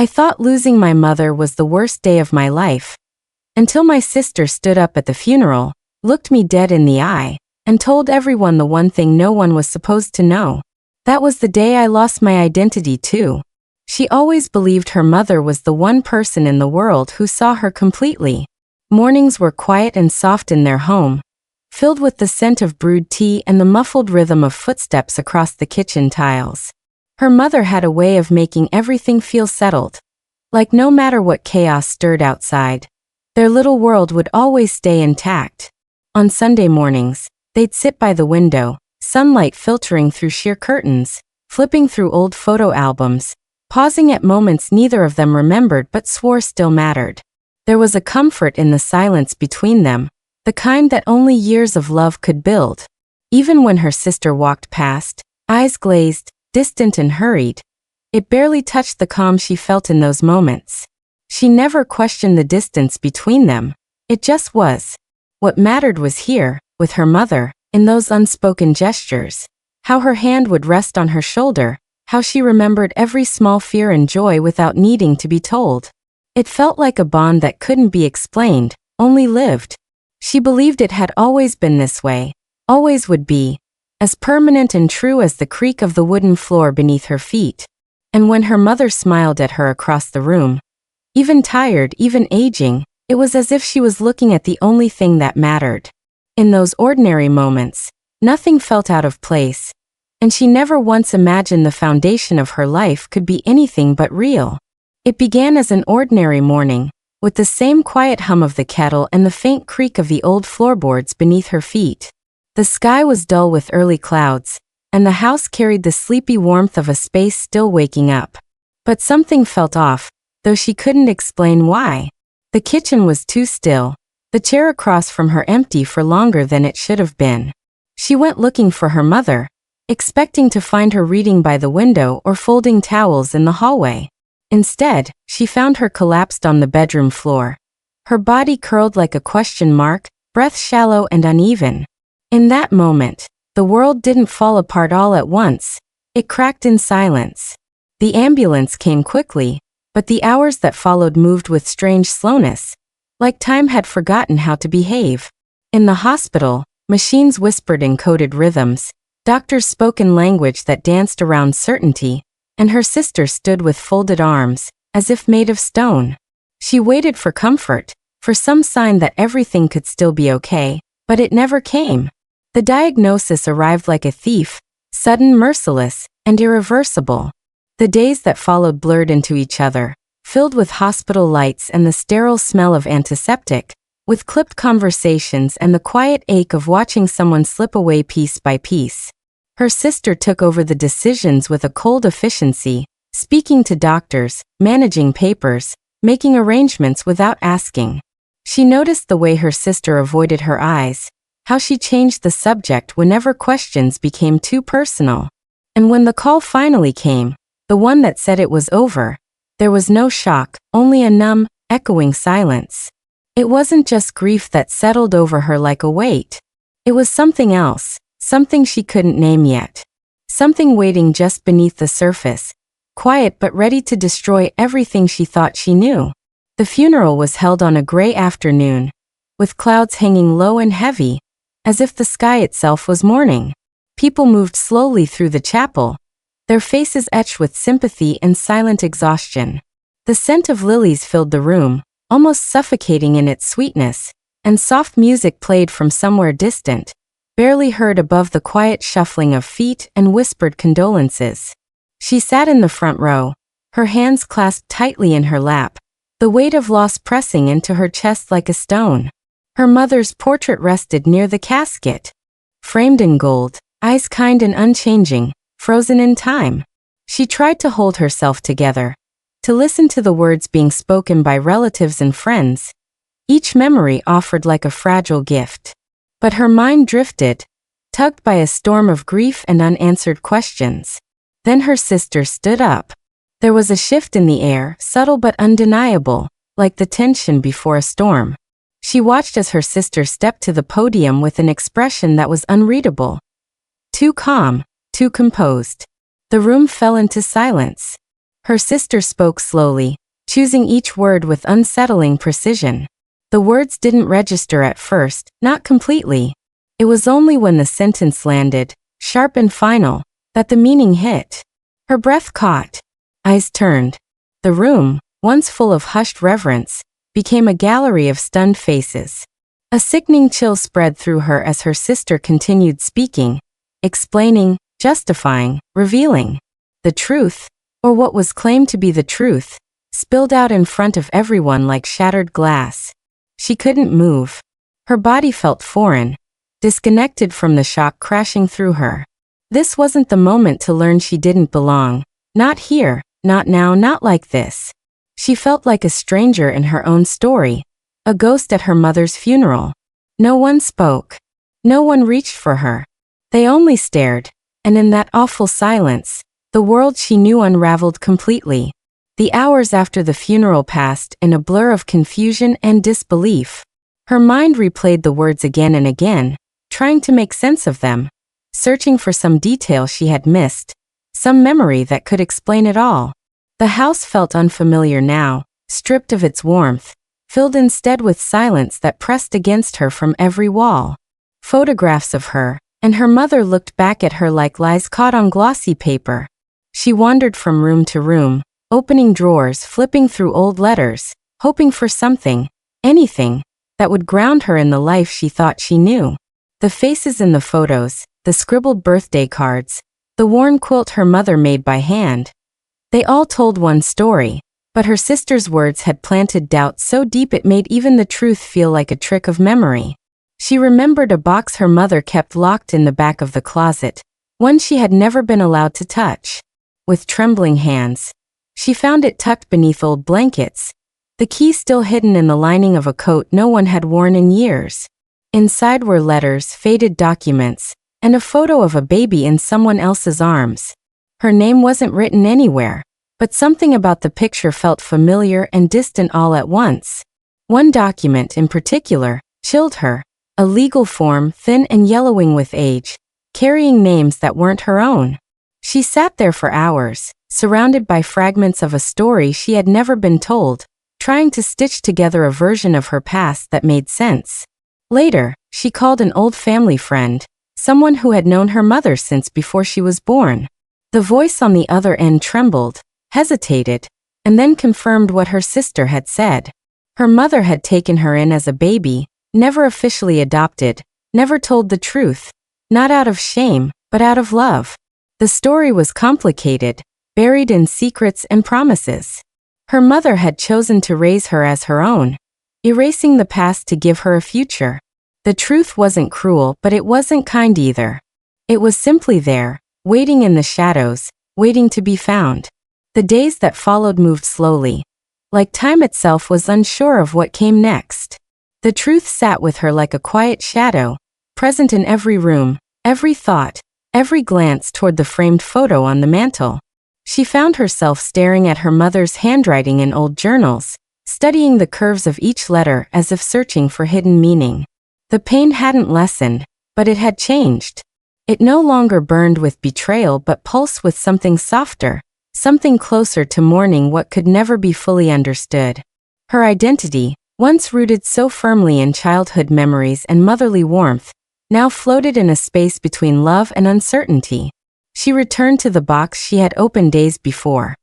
I thought losing my mother was the worst day of my life. Until my sister stood up at the funeral, looked me dead in the eye, and told everyone the one thing no one was supposed to know. That was the day I lost my identity too. She always believed her mother was the one person in the world who saw her completely. Mornings were quiet and soft in their home, filled with the scent of brewed tea and the muffled rhythm of footsteps across the kitchen tiles. Her mother had a way of making everything feel settled. Like no matter what chaos stirred outside, their little world would always stay intact. On Sunday mornings, they'd sit by the window, sunlight filtering through sheer curtains, flipping through old photo albums, pausing at moments neither of them remembered but swore still mattered. There was a comfort in the silence between them, the kind that only years of love could build. Even when her sister walked past, eyes glazed, distant and hurried, it barely touched the calm she felt in those moments. She never questioned the distance between them. It just was. What mattered was here, with her mother, in those unspoken gestures. How her hand would rest on her shoulder, how she remembered every small fear and joy without needing to be told. It felt like a bond that couldn't be explained, only lived. She believed it had always been this way, always would be, as permanent and true as the creak of the wooden floor beneath her feet. And when her mother smiled at her across the room, even tired, even aging, it was as if she was looking at the only thing that mattered. In those ordinary moments, nothing felt out of place, and she never once imagined the foundation of her life could be anything but real. It began as an ordinary morning, with the same quiet hum of the kettle and the faint creak of the old floorboards beneath her feet. The sky was dull with early clouds, and the house carried the sleepy warmth of a space still waking up. But something felt off, though she couldn't explain why. The kitchen was too still, the chair across from her empty for longer than it should have been. She went looking for her mother, expecting to find her reading by the window or folding towels in the hallway. Instead, she found her collapsed on the bedroom floor. Her body curled like a question mark, breath shallow and uneven. In that moment, the world didn't fall apart all at once. It cracked in silence. The ambulance came quickly, but the hours that followed moved with strange slowness, like time had forgotten how to behave. In the hospital, machines whispered in coded rhythms, doctors spoke in language that danced around certainty, and her sister stood with folded arms, as if made of stone. She waited for comfort, for some sign that everything could still be okay, but it never came. The diagnosis arrived like a thief, sudden, merciless, and irreversible. The days that followed blurred into each other, filled with hospital lights and the sterile smell of antiseptic, with clipped conversations and the quiet ache of watching someone slip away piece by piece. Her sister took over the decisions with a cold efficiency, speaking to doctors, managing papers, making arrangements without asking. She noticed the way her sister avoided her eyes, how she changed the subject whenever questions became too personal. And when the call finally came, the one that said it was over, there was no shock, only a numb, echoing silence. It wasn't just grief that settled over her like a weight. It was something else, something she couldn't name yet. Something waiting just beneath the surface, quiet but ready to destroy everything she thought she knew. The funeral was held on a gray afternoon, with clouds hanging low and heavy, as if the sky itself was mourning. People moved slowly through the chapel, their faces etched with sympathy and silent exhaustion. The scent of lilies filled the room, almost suffocating in its sweetness, and soft music played from somewhere distant, barely heard above the quiet shuffling of feet and whispered condolences. She sat in the front row, her hands clasped tightly in her lap, the weight of loss pressing into her chest like a stone. Her mother's portrait rested near the casket, framed in gold, eyes kind and unchanging, frozen in time. She tried to hold herself together, to listen to the words being spoken by relatives and friends, each memory offered like a fragile gift. But her mind drifted, tugged by a storm of grief and unanswered questions. Then her sister stood up. There was a shift in the air, subtle but undeniable, like the tension before a storm. She watched as her sister stepped to the podium with an expression that was unreadable. Too calm, too composed. The room fell into silence. Her sister spoke slowly, choosing each word with unsettling precision. The words didn't register at first, not completely. It was only when the sentence landed, sharp and final, that the meaning hit. Her breath caught. Eyes turned. The room, once full of hushed reverence, became a gallery of stunned faces. A sickening chill spread through her as her sister continued speaking, explaining, justifying, revealing. The truth, or what was claimed to be the truth, spilled out in front of everyone like shattered glass. She couldn't move. Her body felt foreign, disconnected from the shock crashing through her. This wasn't the moment to learn she didn't belong. Not here, not now, not like this. She felt like a stranger in her own story, a ghost at her mother's funeral. No one spoke. No one reached for her. They only stared, and in that awful silence, the world she knew unraveled completely. The hours after the funeral passed in a blur of confusion and disbelief. Her mind replayed the words again and again, trying to make sense of them, searching for some detail she had missed, some memory that could explain it all. The house felt unfamiliar now, stripped of its warmth, filled instead with silence that pressed against her from every wall. Photographs of her, and her mother looked back at her like lies caught on glossy paper. She wandered from room to room, opening drawers, flipping through old letters, hoping for something, anything, that would ground her in the life she thought she knew. The faces in the photos, the scribbled birthday cards, the worn quilt her mother made by hand. They all told one story, but her sister's words had planted doubt so deep it made even the truth feel like a trick of memory. She remembered a box her mother kept locked in the back of the closet, one she had never been allowed to touch. With trembling hands, she found it tucked beneath old blankets, the key still hidden in the lining of a coat no one had worn in years. Inside were letters, faded documents, and a photo of a baby in someone else's arms. Her name wasn't written anywhere, but something about the picture felt familiar and distant all at once. One document in particular chilled her, a legal form thin and yellowing with age, carrying names that weren't her own. She sat there for hours, surrounded by fragments of a story she had never been told, trying to stitch together a version of her past that made sense. Later, she called an old family friend, someone who had known her mother since before she was born. The voice on the other end trembled, hesitated, and then confirmed what her sister had said. Her mother had taken her in as a baby, never officially adopted, never told the truth, not out of shame, but out of love. The story was complicated, buried in secrets and promises. Her mother had chosen to raise her as her own, erasing the past to give her a future. The truth wasn't cruel, but it wasn't kind either. It was simply there, waiting in the shadows, waiting to be found. The days that followed moved slowly, like time itself was unsure of what came next. The truth sat with her like a quiet shadow, present in every room, every thought, every glance toward the framed photo on the mantel. She found herself staring at her mother's handwriting in old journals, studying the curves of each letter as if searching for hidden meaning. The pain hadn't lessened, but it had changed. It no longer burned with betrayal but pulsed with something softer, something closer to mourning what could never be fully understood. Her identity, once rooted so firmly in childhood memories and motherly warmth, now floated in a space between love and uncertainty. She returned to the box she had opened days before,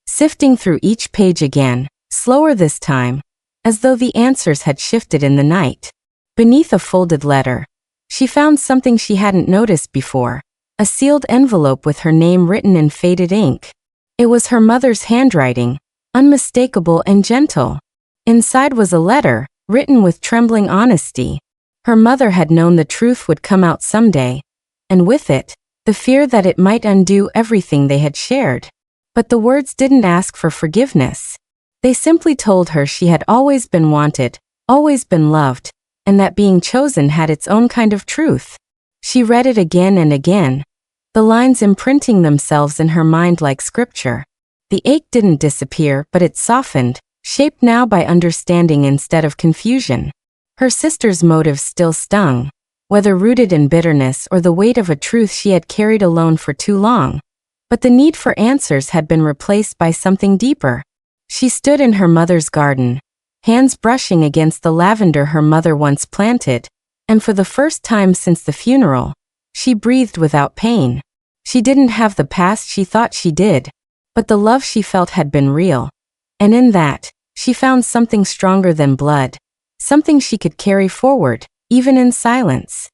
sifting through each page again, slower this time, as though the answers had shifted in the night. Beneath a folded letter, she found something she hadn't noticed before, a sealed envelope with her name written in faded ink. It was her mother's handwriting, unmistakable and gentle. Inside was a letter, written with trembling honesty. Her mother had known the truth would come out someday, and with it, the fear that it might undo everything they had shared. But the words didn't ask for forgiveness. They simply told her she had always been wanted, always been loved, and that being chosen had its own kind of truth. She read it again and again, the lines imprinting themselves in her mind like scripture. The ache didn't disappear, but it softened, shaped now by understanding instead of confusion. Her sister's motives still stung, whether rooted in bitterness or the weight of a truth she had carried alone for too long. But the need for answers had been replaced by something deeper. She stood in her mother's garden, hands brushing against the lavender her mother once planted, and for the first time since the funeral, she breathed without pain. She didn't have the past she thought she did, but the love she felt had been real. And in that, she found something stronger than blood, something she could carry forward, even in silence.